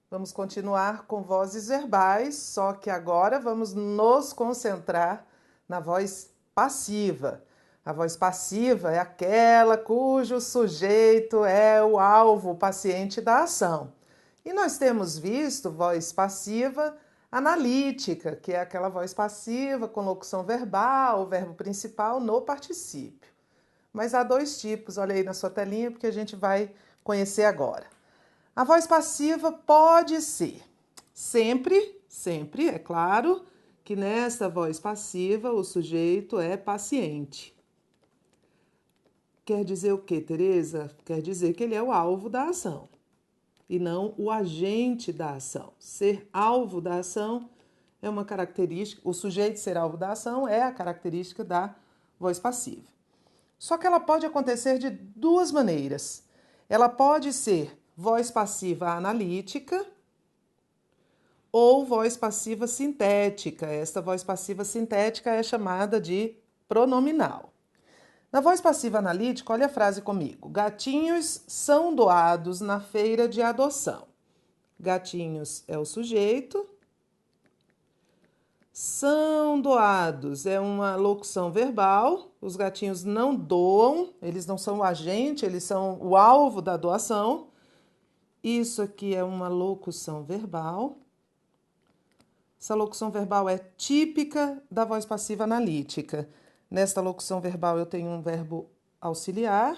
Vamos continuar com vozes verbais, só que agora vamos nos concentrar na voz passiva. A voz passiva é aquela cujo sujeito é o alvo, o paciente da ação. E nós temos visto voz passiva analítica, que é aquela voz passiva com locução verbal, o verbo principal no particípio. Mas há dois tipos, olha aí na sua telinha, porque a gente vai conhecer agora. A voz passiva pode ser sempre, é claro, que nessa voz passiva o sujeito é paciente. Quer dizer o quê, Tereza? Quer dizer que ele é o alvo da ação e não o agente da ação. Ser alvo da ação é uma característica, o sujeito ser alvo da ação é a característica da voz passiva. Só que ela pode acontecer de duas maneiras. Ela pode ser voz passiva analítica ou voz passiva sintética. Esta voz passiva sintética é chamada de pronominal. Na voz passiva analítica, olha a frase comigo. Gatinhos são doados na feira de adoção. Gatinhos é o sujeito. São doados é uma locução verbal. Os gatinhos não doam, eles não são o agente, eles são o alvo da doação. Isso aqui é uma locução verbal. Essa locução verbal é típica da voz passiva analítica. Nesta locução verbal eu tenho um verbo auxiliar,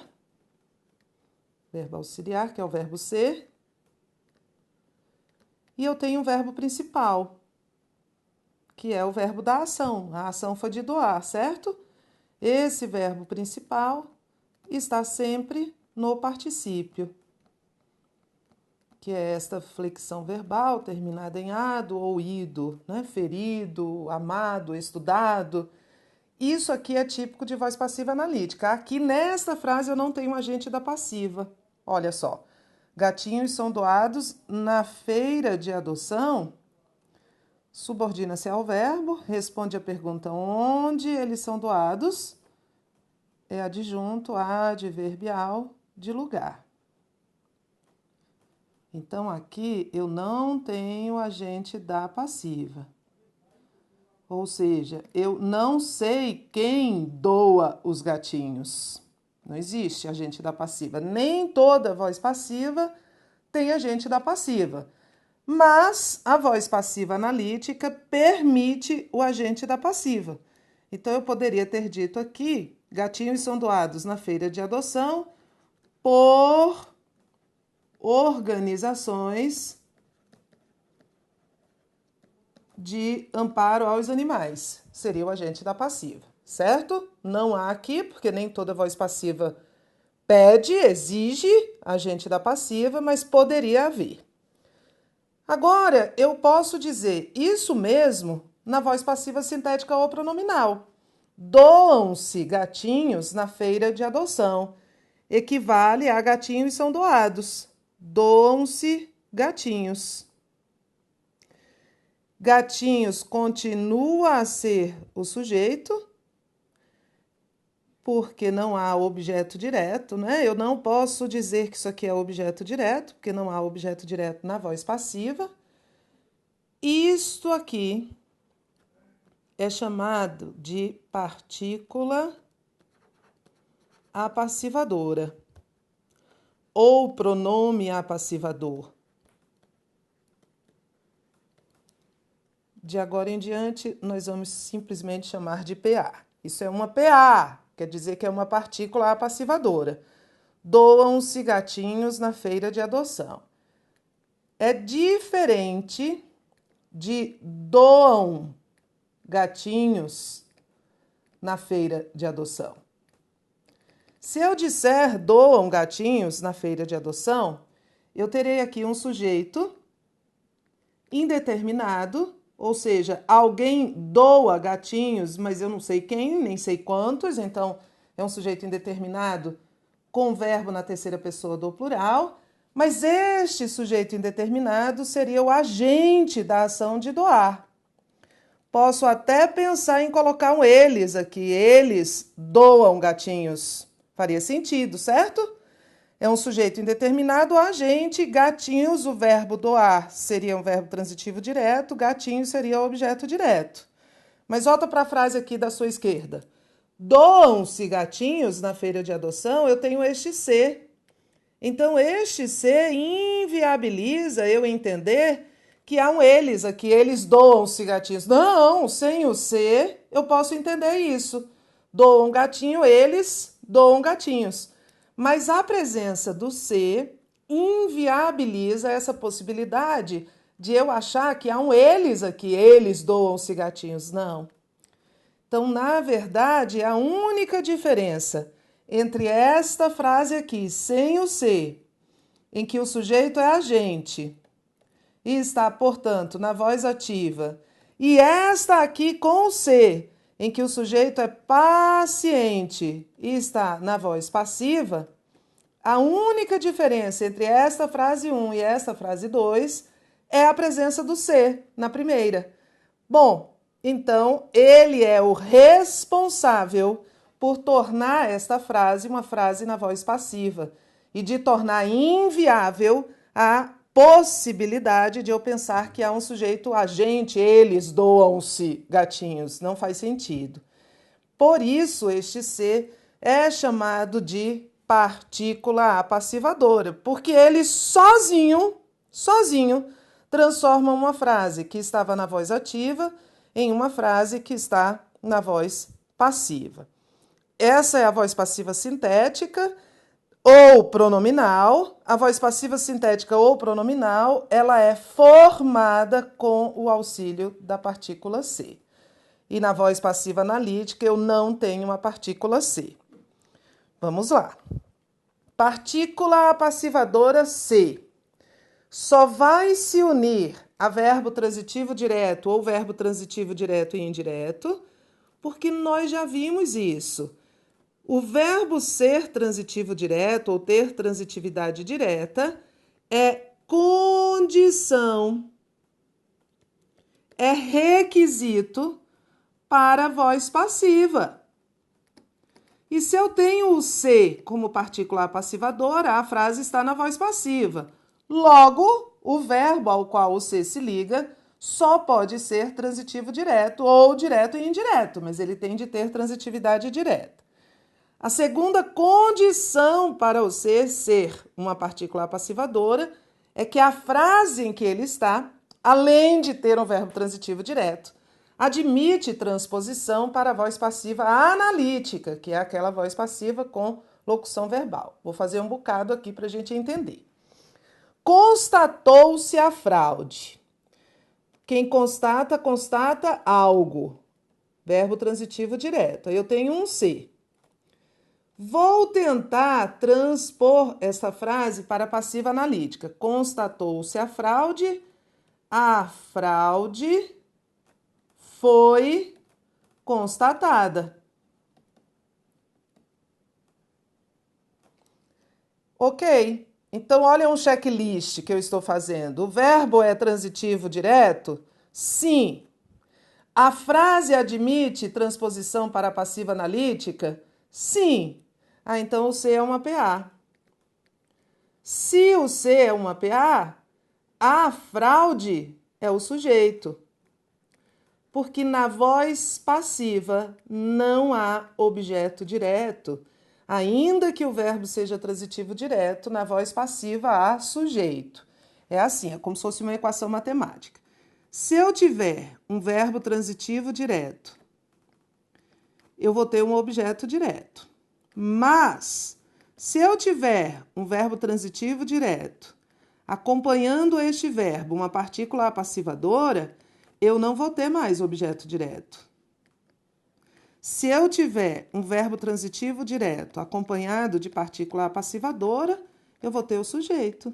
que é o verbo ser, e eu tenho um verbo principal, que é o verbo da ação. A ação foi de doar, certo? Esse verbo principal está sempre no particípio, que é esta flexão verbal terminada em ado ou ido, né? Ferido, amado, estudado. Isso aqui é típico de voz passiva analítica. Aqui nesta frase eu não tenho agente da passiva. Olha só. Gatinhos são doados na feira de adoção. Subordina-se ao verbo, responde a pergunta onde eles são doados. É adjunto adverbial de lugar. Então, aqui eu não tenho agente da passiva. Ou seja, eu não sei quem doa os gatinhos. Não existe agente da passiva. Nem toda voz passiva tem agente da passiva. Mas a voz passiva analítica permite o agente da passiva. Então, eu poderia ter dito aqui: gatinhos são doados na feira de adoção por organizações de amparo aos animais. Seria o agente da passiva, certo? Não há aqui, porque nem toda voz passiva pede, exige agente da passiva, mas poderia haver. Agora, eu posso dizer isso mesmo na voz passiva sintética ou pronominal. Doam-se gatinhos na feira de adoção. Equivale a gatinhos são doados. Doam-se gatinhos. Gatinhos continua a ser o sujeito, porque não há objeto direto, né? Eu não posso dizer que isso aqui é objeto direto, porque não há objeto direto na voz passiva. Isto aqui é chamado de partícula apassivadora ou pronome apassivador. De agora em diante, nós vamos simplesmente chamar de PA. Isso é uma PA, quer dizer que é uma partícula apassivadora. Doam-se gatinhos na feira de adoção. É diferente de doam gatinhos na feira de adoção. Se eu disser doam gatinhos na feira de adoção, eu terei aqui um sujeito indeterminado, ou seja, alguém doa gatinhos, mas eu não sei quem, nem sei quantos, então é um sujeito indeterminado com verbo na terceira pessoa do plural, mas este sujeito indeterminado seria o agente da ação de doar. Posso até pensar em colocar um eles aqui, eles doam gatinhos. Faria sentido, certo? é um sujeito indeterminado, agente, gatinhos, o verbo doar seria um verbo transitivo direto, gatinho seria o objeto direto. Mas volta para a frase aqui da sua esquerda. Doam-se gatinhos na feira de adoção, eu tenho este ser. Então, este ser inviabiliza eu entender que há um eles aqui, eles doam-se gatinhos. Não, sem o ser, eu posso entender isso. Doam gatinho, eles doam gatinhos. Mas a presença do ser inviabiliza essa possibilidade de eu achar que há um eles aqui, eles doam-se gatinhos. Não. Então, na verdade, a única diferença entre esta frase aqui, sem o ser, em que o sujeito é agente e está, portanto, na voz ativa, e esta aqui com o ser, em que o sujeito é paciente e está na voz passiva, a única diferença entre esta frase 1 e esta frase 2 é a presença do ser na primeira. Bom, então ele é o responsável por tornar esta frase uma frase na voz passiva e de tornar inviável a possibilidade de eu pensar que há um sujeito agente, eles doam-se gatinhos. Não faz sentido. Por isso, este ser é chamado de partícula apassivadora, porque ele sozinho, transforma uma frase que estava na voz ativa em uma frase que está na voz passiva. Essa é a voz passiva sintética ou pronominal. A voz passiva sintética ou pronominal, ela é formada com o auxílio da partícula C. E na voz passiva analítica eu não tenho uma partícula C. Vamos lá. Partícula apassivadora C. Só vai se unir a verbo transitivo direto ou verbo transitivo direto e indireto, porque nós já vimos isso. O verbo ser transitivo direto ou ter transitividade direta é condição, é requisito para a voz passiva. E se eu tenho o ser como partícula apassivadora, a frase está na voz passiva. Logo, o verbo ao qual o ser se liga só pode ser transitivo direto ou direto e indireto, mas ele tem de ter transitividade direta. A segunda condição para o ser uma partícula apassivadora é que a frase em que ele está, além de ter um verbo transitivo direto, admite transposição para a voz passiva analítica, que é aquela voz passiva com locução verbal. Vou fazer um bocado aqui para a gente entender. Constatou-se a fraude. Quem constata, constata algo. Verbo transitivo direto. Aí eu tenho um ser. Vou tentar transpor essa frase para a passiva analítica. Constatou-se a fraude foi constatada. Ok, então olha um checklist que eu estou fazendo. O verbo é transitivo direto? Sim. A frase admite transposição para a passiva analítica? Sim. Ah, então o C é uma PA. Se o C é uma PA, a fraude é o sujeito. Porque na voz passiva não há objeto direto. Ainda que o verbo seja transitivo direto, na voz passiva há sujeito. É assim, é como se fosse uma equação matemática. Se eu tiver um verbo transitivo direto, eu vou ter um objeto direto. Mas, se eu tiver um verbo transitivo direto, acompanhando este verbo uma partícula apassivadora, eu não vou ter mais objeto direto. Se eu tiver um verbo transitivo direto acompanhado de partícula apassivadora, eu vou ter o sujeito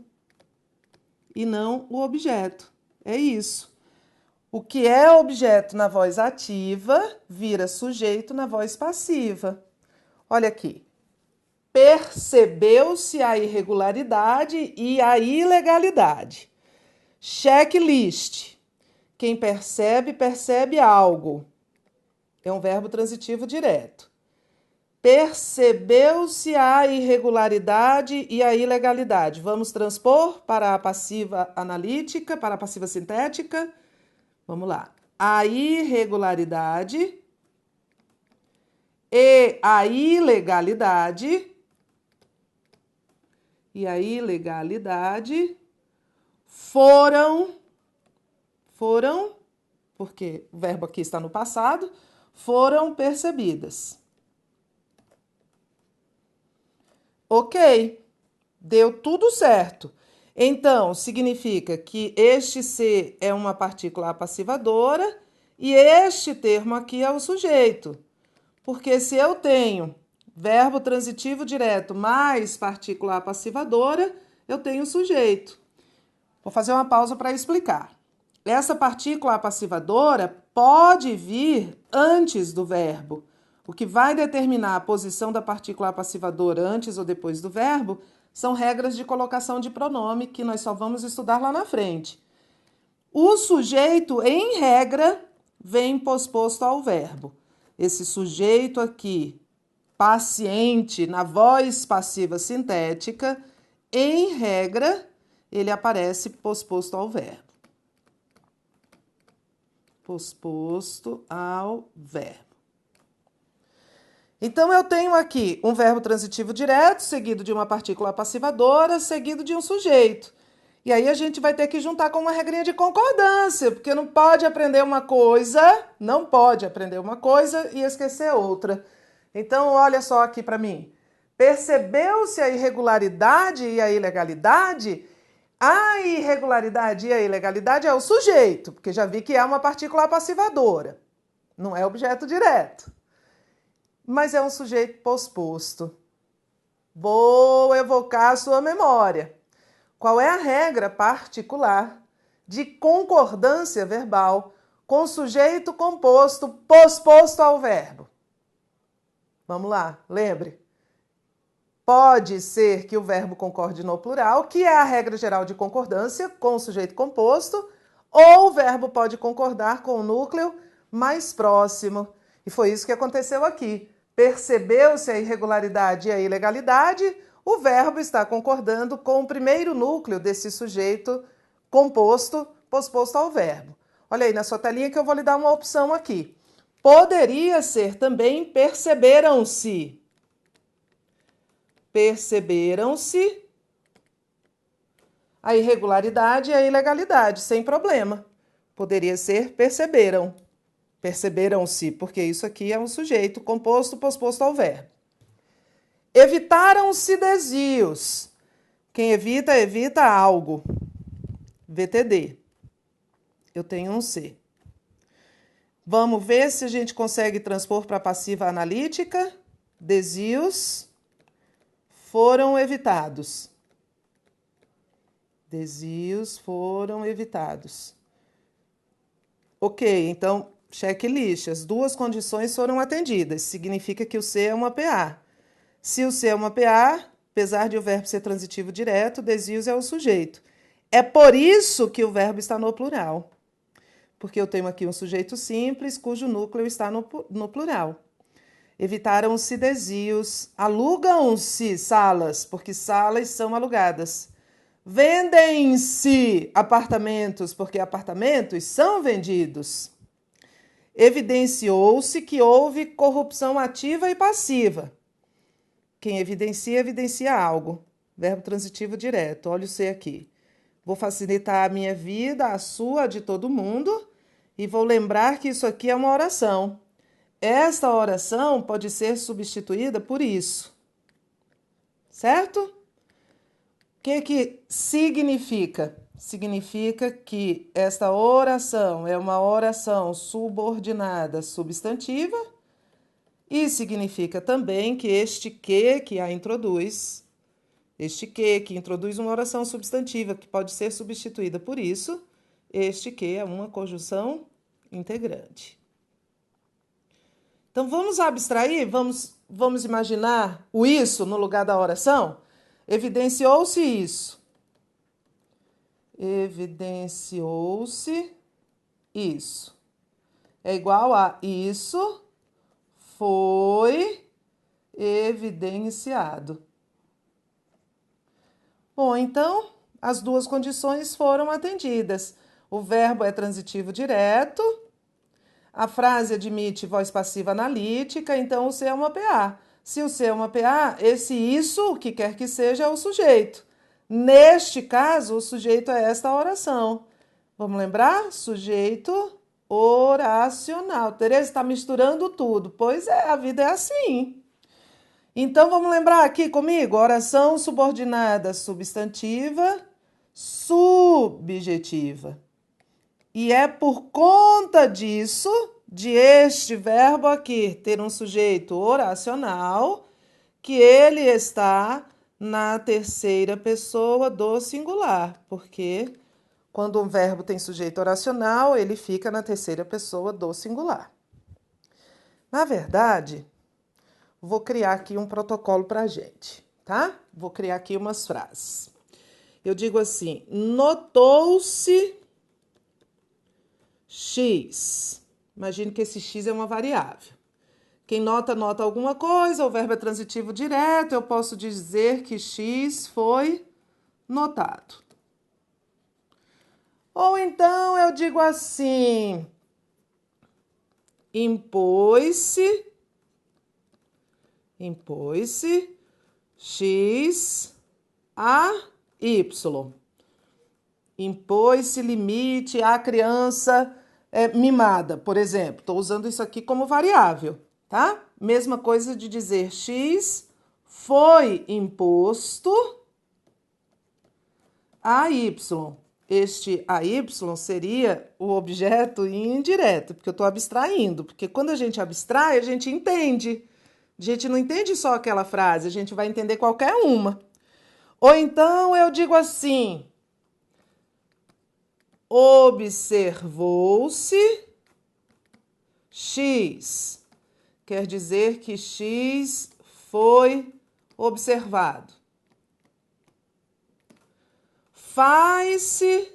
e não o objeto. É isso. O que é objeto na voz ativa vira sujeito na voz passiva. Olha aqui. Percebeu-se a irregularidade e a ilegalidade. Checklist. Quem percebe, percebe algo. É um verbo transitivo direto. Percebeu-se a irregularidade e a ilegalidade. Vamos transpor para a passiva analítica, para a passiva sintética. Vamos lá. A irregularidade e a ilegalidade foram, porque o verbo aqui está no passado, foram percebidas. Ok, deu tudo certo. Então, significa que este ser é uma partícula passivadora e este termo aqui é o sujeito. Porque se eu tenho verbo transitivo direto mais partícula passivadora, eu tenho o sujeito. Vou fazer uma pausa para explicar. Essa partícula passivadora pode vir antes do verbo. O que vai determinar a posição da partícula passivadora antes ou depois do verbo são regras de colocação de pronome que nós só vamos estudar lá na frente. O sujeito, em regra, vem posposto ao verbo. Esse sujeito aqui, paciente, na voz passiva sintética, em regra, ele aparece posposto ao verbo. Posposto ao verbo. Então, eu tenho aqui um verbo transitivo direto, seguido de uma partícula passivadora, seguido de um sujeito. E aí a gente vai ter que juntar com uma regrinha de concordância, porque não pode aprender uma coisa e esquecer outra. Então, olha só aqui para mim. Percebeu-se a irregularidade e a ilegalidade? A irregularidade e a ilegalidade é o sujeito, porque já vi que é uma partícula passivadora. Não é objeto direto. Mas é um sujeito posposto. Vou evocar a sua memória. Qual é a regra particular de concordância verbal com sujeito composto posposto ao verbo? Vamos lá, lembre. Pode ser que o verbo concorde no plural, que é a regra geral de concordância com o sujeito composto, ou o verbo pode concordar com o núcleo mais próximo. E foi isso que aconteceu aqui. Percebeu-se a irregularidade e a ilegalidade, o verbo está concordando com o primeiro núcleo desse sujeito composto, posposto ao verbo. Olha aí na sua telinha que eu vou lhe dar uma opção aqui. Poderia ser também perceberam-se. Perceberam-se a irregularidade e a ilegalidade, sem problema. Poderia ser perceberam. Perceberam-se, porque isso aqui é um sujeito composto, posposto ao verbo. Evitaram-se desvios. Quem evita, evita algo. VTD. Eu tenho um C. Vamos ver se a gente consegue transpor para a passiva analítica. Desvios foram evitados. Desvios foram evitados. Ok, então, checklist. As duas condições foram atendidas. Significa que o C é uma PA. Se o C é uma PA, apesar de o verbo ser transitivo direto, desvios é o sujeito. É por isso que o verbo está no plural. Porque eu tenho aqui um sujeito simples, cujo núcleo está no plural. Evitaram-se desvios. Alugam-se salas, porque salas são alugadas. Vendem-se apartamentos, porque apartamentos são vendidos. Evidenciou-se que houve corrupção ativa e passiva. Quem evidencia, evidencia algo. Verbo transitivo direto. Olha o C aqui. Vou facilitar a minha vida, a sua, a de todo mundo. E vou lembrar que isso aqui é uma oração. Esta oração pode ser substituída por isso. Certo? O que significa? Significa que esta oração é uma oração subordinada substantiva e significa também que este que a introduz, uma oração substantiva que pode ser substituída por isso, este que é uma conjunção integrante. Então, vamos abstrair, vamos imaginar o isso no lugar da oração? Evidenciou-se isso. Evidenciou-se é igual a isso foi evidenciado. Bom, então, as duas condições foram atendidas. O verbo é transitivo direto, a frase admite voz passiva analítica, então o C é uma PA. Se o C é uma PA, esse isso, o que quer que seja, é o sujeito. Neste caso, o sujeito é esta oração. Vamos lembrar? Sujeito oracional. Tereza está misturando tudo. Pois é, a vida é assim. Então vamos lembrar aqui comigo: oração subordinada substantiva, subjetiva. E é por conta disso, de este verbo aqui ter um sujeito oracional, que ele está na terceira pessoa do singular, porque quando um verbo tem sujeito oracional, ele fica na terceira pessoa do singular. Na verdade, vou criar aqui um protocolo para a gente, tá? Vou criar aqui umas frases. Eu digo assim: notou-se X. Imagine que esse X é uma variável. Quem nota, nota alguma coisa, o verbo é transitivo direto, eu posso dizer que X foi notado. Ou então eu digo assim: impôs-se X a Y. Impôs-se limite à criança mimada, por exemplo. Estou usando isso aqui como variável, tá? Mesma coisa de dizer X foi imposto a Y. Este AY seria o objeto indireto, porque eu estou abstraindo. Porque quando a gente abstrai, a gente entende. A gente não entende só aquela frase, a gente vai entender qualquer uma. Ou então eu digo assim: observou-se X. Quer dizer que X foi observado. Faz-se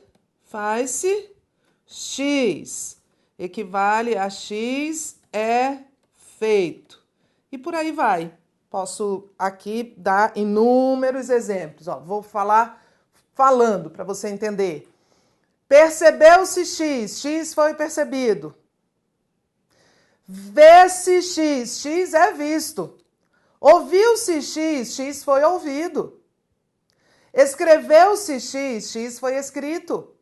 X. Equivale a X é feito. E por aí vai. Posso aqui dar inúmeros exemplos. Ó, vou falando para você entender. Percebeu-se X, X foi percebido. Vê-se X, X é visto. Ouviu-se X, X foi ouvido. Escreveu-se X, X foi escrito.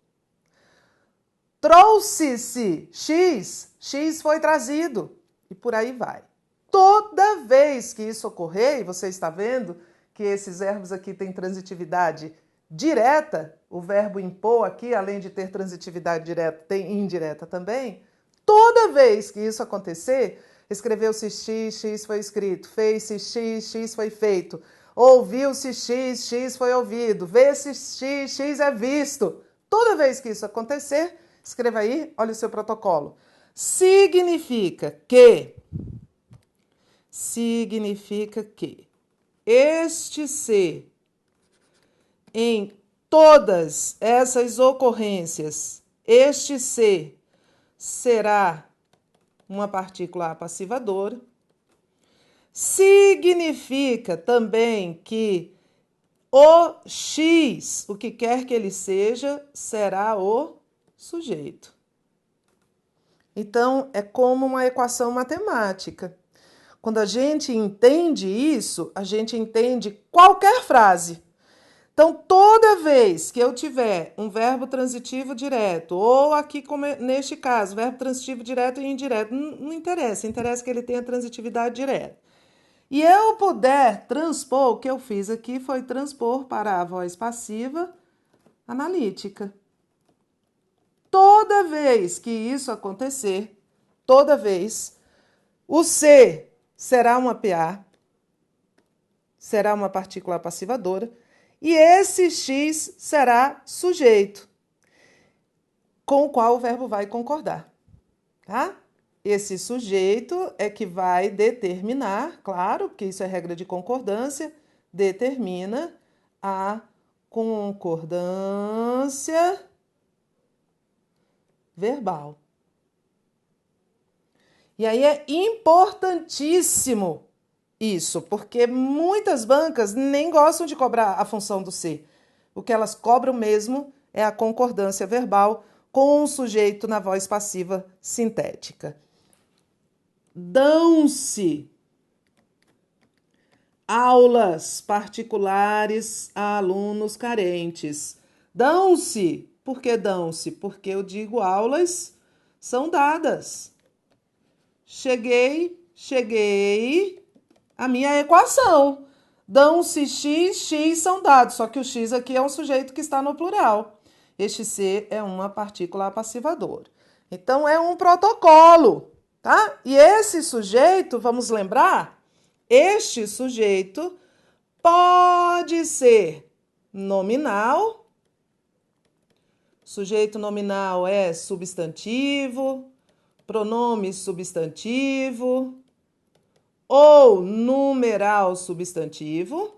Trouxe-se X, X foi trazido. E por aí vai. Toda vez que isso ocorrer, e você está vendo que esses verbos aqui têm transitividade direta, o verbo impor aqui, além de ter transitividade direta, tem indireta também. Toda vez que isso acontecer, escreveu-se X, X foi escrito. Fez-se X, X foi feito. Ouviu-se X, X foi ouvido. Vê-se X, X é visto. Toda vez que isso acontecer, escreva aí, olha o seu protocolo. Significa que este ser, em todas essas ocorrências, este ser será uma partícula passivadora. Significa também que o X, o que quer que ele seja, será o sujeito. Então, é como uma equação matemática. Quando a gente entende isso, a gente entende qualquer frase. Então, toda vez que eu tiver um verbo transitivo direto, ou aqui, como neste caso, verbo transitivo direto e indireto, não interessa, interessa que ele tenha transitividade direta. E eu puder transpor, o que eu fiz aqui foi transpor para a voz passiva analítica. Toda vez que isso acontecer, toda vez, o C será uma PA, será uma partícula passivadora, e esse X será sujeito, com o qual o verbo vai concordar, tá? Esse sujeito é que vai determinar, claro, porque isso é regra de concordância, determina a concordância verbal. E aí é importantíssimo Isso, porque muitas bancas nem gostam de cobrar a função do ser. O que elas cobram mesmo é a concordância verbal com o sujeito na voz passiva sintética. Dão-se aulas particulares a alunos carentes. Dão-se. Por que dão-se? Porque eu digo aulas são dadas. Cheguei a minha equação. Dão-se x são dados, só que o x aqui é um sujeito que está no plural. Este ser é uma partícula passivadora. Então, é um protocolo, tá? E esse sujeito, vamos lembrar, este sujeito pode ser nominal. Sujeito nominal é substantivo, pronome substantivo, ou numeral substantivo,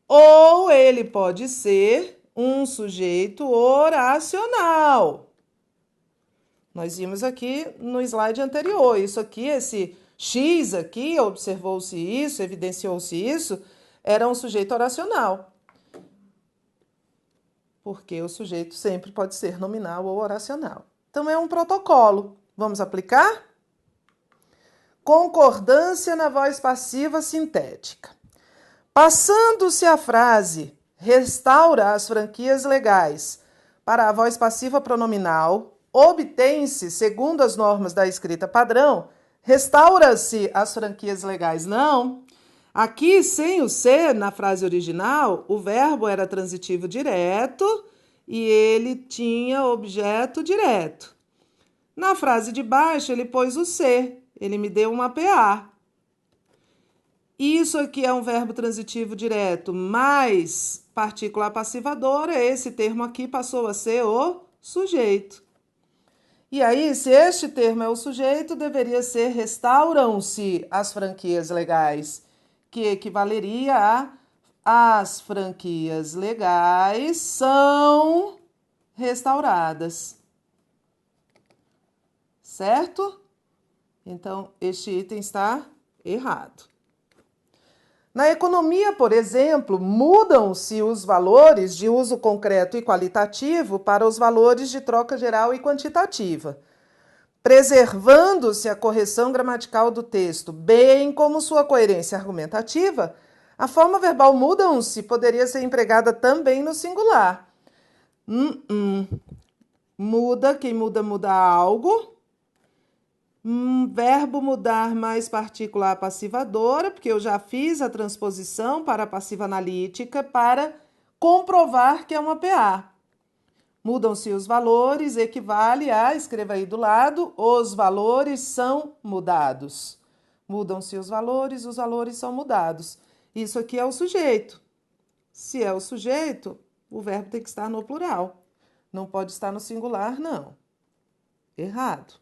ou ele pode ser um sujeito oracional. Nós vimos aqui no slide anterior, isso aqui, esse X aqui, observou-se isso, evidenciou-se isso, era um sujeito oracional. Porque o sujeito sempre pode ser nominal ou oracional. Então, é um protocolo. Vamos aplicar? Concordância na voz passiva sintética. Passando-se a frase restaura as franquias legais para a voz passiva pronominal, obtém-se, segundo as normas da escrita padrão, restaura-se as franquias legais. Não. Aqui, sem o ser, na frase original, o verbo era transitivo direto e ele tinha objeto direto. Na frase de baixo, ele pôs o ser. Ele me deu uma PA. Isso aqui é um verbo transitivo direto mais partícula passivadora. Esse termo aqui passou a ser o sujeito. E aí, se este termo é o sujeito, deveria ser restauram-se as franquias legais, que equivaleria a as franquias legais são restauradas. Certo? Então, este item está errado. Na economia, por exemplo, mudam-se os valores de uso concreto e qualitativo para os valores de troca geral e quantitativa, preservando-se a correção gramatical do texto, bem como sua coerência argumentativa. A forma verbal mudam-se poderia ser empregada também no singular. Muda, quem muda, muda algo. Verbo mudar mais partícula passivadora, porque eu já fiz a transposição para a passiva analítica para comprovar que é uma PA. Mudam-se os valores, equivale a, escreva aí do lado, os valores são mudados. Mudam-se os valores são mudados. Isso aqui é o sujeito. Se é o sujeito, o verbo tem que estar no plural. Não pode estar no singular, não. Errado.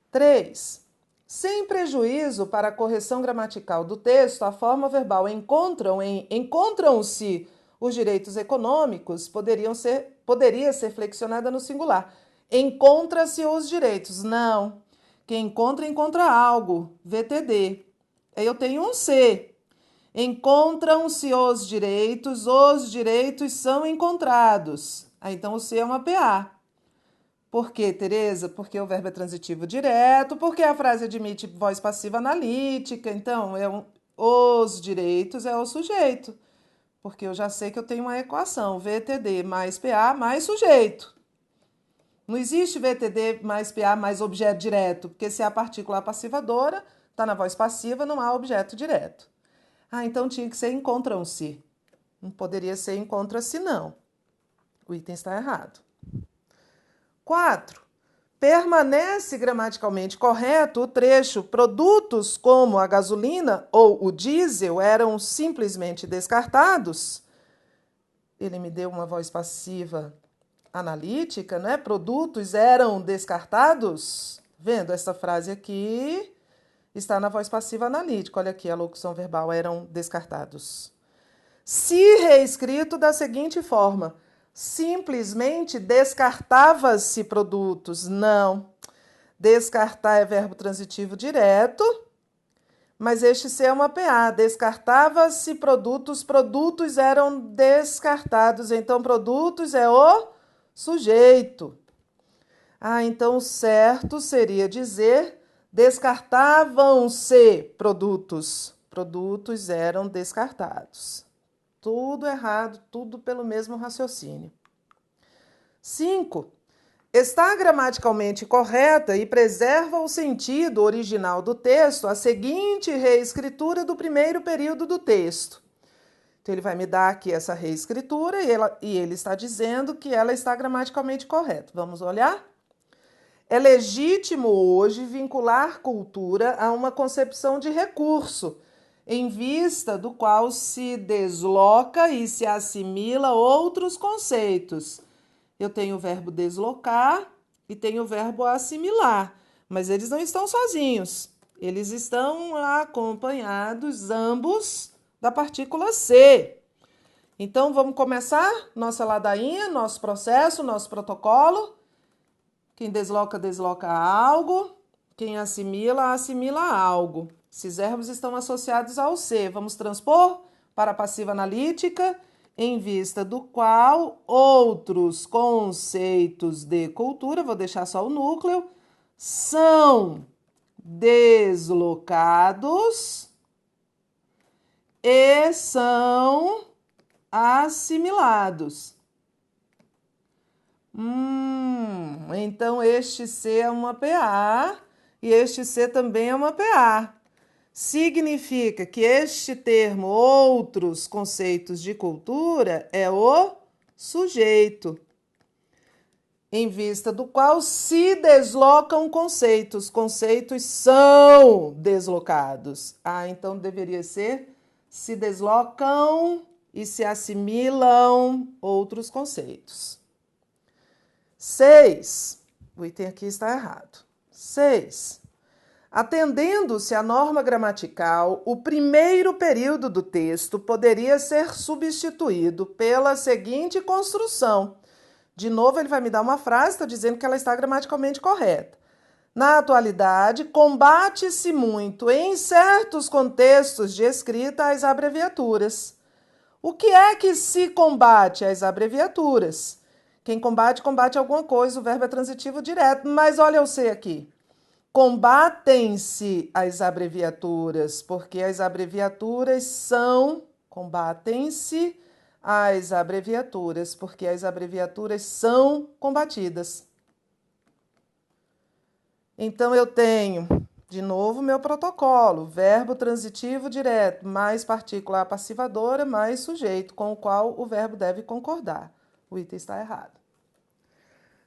3. Sem prejuízo para a correção gramatical do texto, a forma verbal encontram-se os direitos econômicos poderia ser flexionada no singular. Encontra-se os direitos. Não. Quem encontra algo. VTD. Aí eu tenho um C. Encontram-se os direitos são encontrados. Aí então o C é uma PA. Por quê, Tereza? Porque o verbo é transitivo direto, porque a frase admite voz passiva analítica, então os direitos é o sujeito. Porque eu já sei que eu tenho uma equação, VTD mais PA mais sujeito. Não existe VTD mais PA mais objeto direto, porque se a partícula passivadora está na voz passiva, não há objeto direto. Então tinha que ser encontram-se. Não poderia ser encontra-se, não. O item está errado. 4. Permanece gramaticalmente correto o trecho produtos como a gasolina ou o diesel eram simplesmente descartados. Ele me deu uma voz passiva analítica, né? Produtos eram descartados. Vendo essa frase aqui, está na voz passiva analítica. Olha aqui a locução verbal, eram descartados. Se reescrito da seguinte forma: simplesmente descartava-se produtos. Não. Descartar é verbo transitivo direto, mas este C é uma PA. Descartava-se produtos, produtos eram descartados. Então, produtos é o sujeito. Então o certo seria dizer descartavam-se produtos. Produtos eram descartados. Tudo errado, tudo pelo mesmo raciocínio. 5. Está gramaticalmente correta e preserva o sentido original do texto a seguinte reescritura do primeiro período do texto. Então, ele vai me dar aqui essa reescritura e ele está dizendo que ela está gramaticalmente correta. Vamos olhar? É legítimo hoje vincular cultura a uma concepção de recurso, em vista do qual se desloca e se assimila outros conceitos. Eu tenho o verbo deslocar e tenho o verbo assimilar, mas eles não estão sozinhos. Eles estão acompanhados, ambos, da partícula ser. Então, vamos começar nossa ladainha, nosso processo, nosso protocolo. Quem desloca, desloca algo. Quem assimila, assimila algo. Esses verbos estão associados ao ser. Vamos transpor para a passiva analítica, em vista do qual outros conceitos de cultura, vou deixar só o núcleo, são deslocados e são assimilados. Então este C é uma PA e este C também é uma PA. Significa que este termo, outros conceitos de cultura, é o sujeito, em vista do qual se deslocam conceitos. Conceitos são deslocados. Então deveria ser se deslocam e se assimilam outros conceitos. 6. O item aqui está errado. 6. Atendendo-se à norma gramatical, o primeiro período do texto poderia ser substituído pela seguinte construção. De novo, ele vai me dar uma frase, está dizendo que ela está gramaticalmente correta. Na atualidade, combate-se muito, em certos contextos de escrita, as abreviaturas. O que é que se combate? As abreviaturas. Quem combate, combate alguma coisa, o verbo é transitivo direto, mas olha o C aqui. Combatem-se as abreviaturas, porque as abreviaturas são... Combatem-se as abreviaturas, porque as abreviaturas são combatidas. Então, eu tenho, de novo, meu protocolo. Verbo transitivo direto, mais partícula passivadora, mais sujeito, com o qual o verbo deve concordar. O item está errado.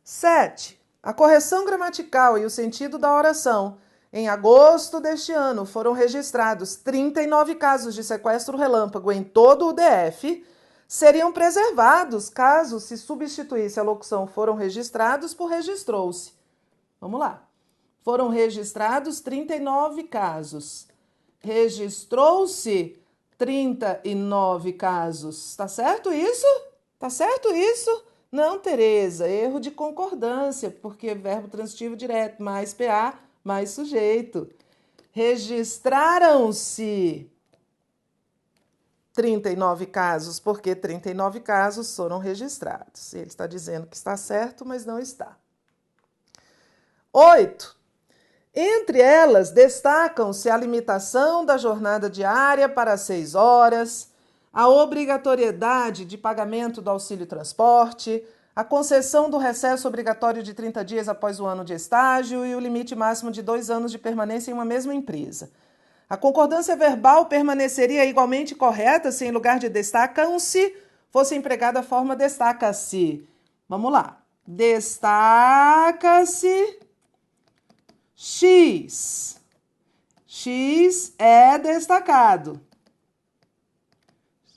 7. A correção gramatical e o sentido da oração. Em agosto deste ano, foram registrados 39 casos de sequestro relâmpago em todo o DF, seriam preservados caso se substituísse a locução foram registrados por registrou-se. Vamos lá. Foram registrados 39 casos. Registrou-se 39 casos. Tá certo isso? Tá certo isso? Não, Tereza, erro de concordância, porque verbo transitivo direto, mais PA, mais sujeito. Registraram-se 39 casos, porque 39 casos foram registrados. Ele está dizendo que está certo, mas não está. 8. Entre elas, destacam-se a limitação da jornada diária para 6 horas, a obrigatoriedade de pagamento do auxílio-transporte, a concessão do recesso obrigatório de 30 dias após o ano de estágio e o limite máximo de 2 anos de permanência em uma mesma empresa. A concordância verbal permaneceria igualmente correta se, em lugar de destacam-se, fosse empregada a forma destaca-se. Vamos lá. Destaca-se X. X é destacado.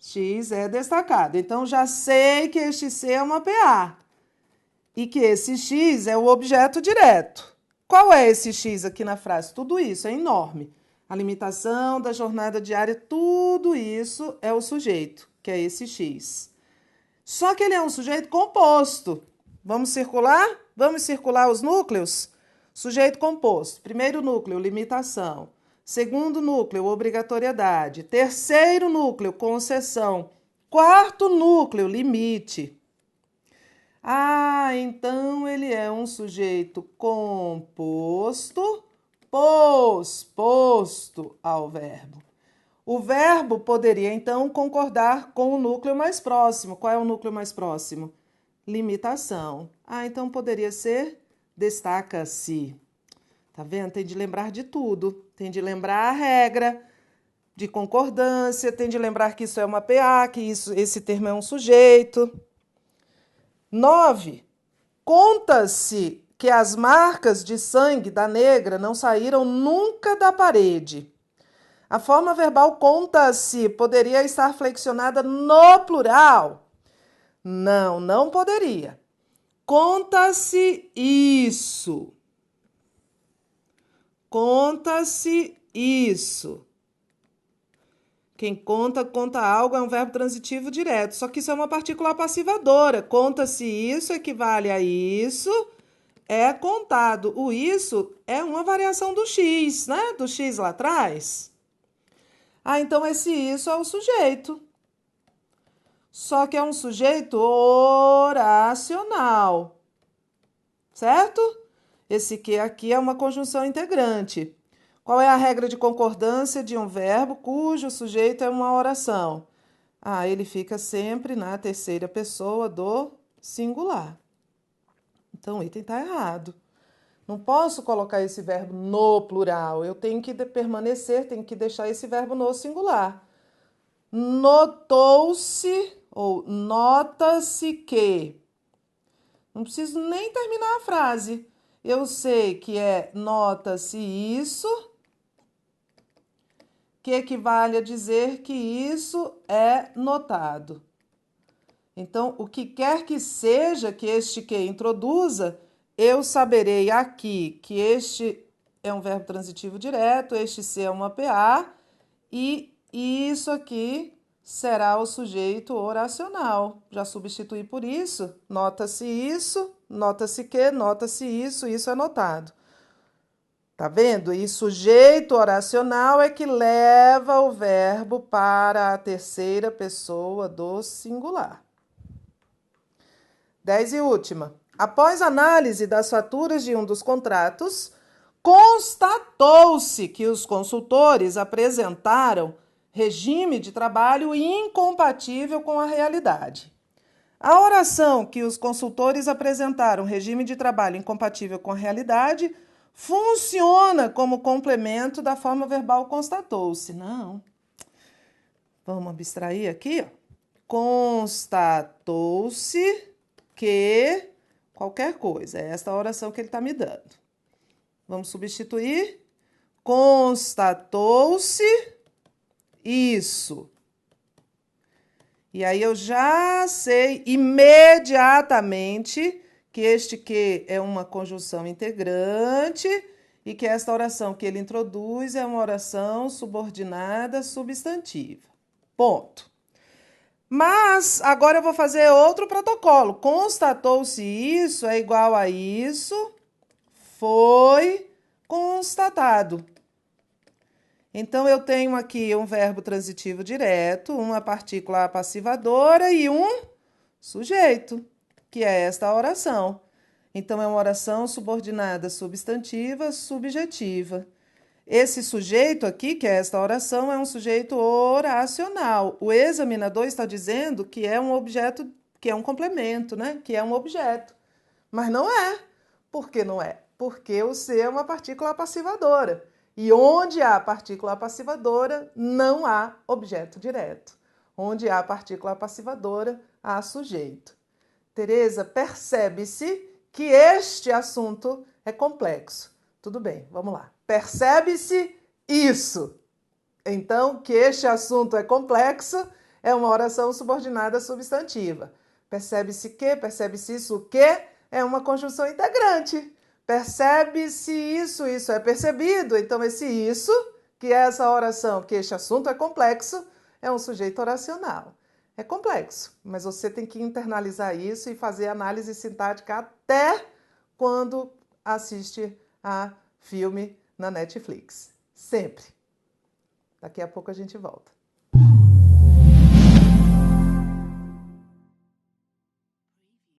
X é destacado. Então, já sei que este C é uma PA e que esse X é o objeto direto. Qual é esse X aqui na frase? Tudo isso é enorme. A limitação da jornada diária, tudo isso é o sujeito, que é esse X. Só que ele é um sujeito composto. Vamos circular? Vamos circular os núcleos? Sujeito composto. Primeiro núcleo, limitação. Segundo núcleo, obrigatoriedade. Terceiro núcleo, concessão. Quarto núcleo, limite. Ah, então ele é um sujeito composto, posposto ao verbo. O verbo poderia, então, concordar com o núcleo mais próximo. Qual é o núcleo mais próximo? Limitação. Ah, então poderia ser destaca-se. Tá vendo? Tem de lembrar de tudo. Tem de lembrar a regra de concordância, tem de lembrar que isso é uma PA, que esse termo é um sujeito. 9. Conta-se que as marcas de sangue da negra não saíram nunca da parede. A forma verbal conta-se poderia estar flexionada no plural? Não, não poderia. Conta-se isso. Conta-se isso. Quem conta, conta algo é um verbo transitivo direto. Só que isso é uma partícula passivadora. Conta-se isso equivale a isso, é contado. O isso é uma variação do X, né? Do X lá atrás. Ah, então esse isso é o sujeito. Só que é um sujeito oracional. Certo? Esse que aqui é uma conjunção integrante. Qual é a regra de concordância de um verbo cujo sujeito é uma oração? Ah, ele fica sempre na terceira pessoa do singular. Então, o item está errado. Não posso colocar esse verbo no plural. Eu tenho que permanecer, tenho que deixar esse verbo no singular. Notou-se ou nota-se que. Não preciso nem terminar a frase. Eu sei que é nota-se isso, que equivale a dizer que isso é notado. Então, o que quer que seja que este que introduza, eu saberei aqui que este é um verbo transitivo direto, este ser é uma PA, e isso aqui será o sujeito oracional. Já substituí por isso, nota-se isso, nota-se que, nota-se isso é notado. Tá vendo? E sujeito oracional é que leva o verbo para a terceira pessoa do singular. 10 e última. Após análise das faturas de um dos contratos, constatou-se que os consultores apresentaram regime de trabalho incompatível com a realidade. A oração que os consultores apresentaram regime de trabalho incompatível com a realidade funciona como complemento da forma verbal constatou-se. Não. Vamos abstrair aqui, ó. Constatou-se que qualquer coisa. É esta a oração que ele está me dando. Vamos substituir. Constatou-se isso. E aí eu já sei imediatamente que este que é uma conjunção integrante e que esta oração que ele introduz é uma oração subordinada substantiva. Ponto. Mas agora eu vou fazer outro protocolo. Constatou-se isso é igual a isso, foi constatado. Então, eu tenho aqui um verbo transitivo direto, uma partícula passivadora e um sujeito, que é esta oração. Então, é uma oração subordinada substantiva subjetiva. Esse sujeito aqui, que é esta oração, é um sujeito oracional. O examinador está dizendo que é um objeto, que é um complemento, né? Que é um objeto. Mas não é. Por que não é? Porque o ser é uma partícula passivadora. E onde há partícula passivadora, não há objeto direto. Onde há partícula passivadora, há sujeito. Tereza, percebe-se que este assunto é complexo. Tudo bem, vamos lá. Percebe-se isso. Então, que este assunto é complexo é uma oração subordinada substantiva. Percebe-se que, percebe-se isso, o que é uma conjunção integrante. Percebe-se isso é percebido. Então, esse isso, que é essa oração, que este assunto é complexo, é um sujeito oracional. É complexo, mas você tem que internalizar isso e fazer análise sintática até quando assiste a filme na Netflix. Sempre. Daqui a pouco a gente volta.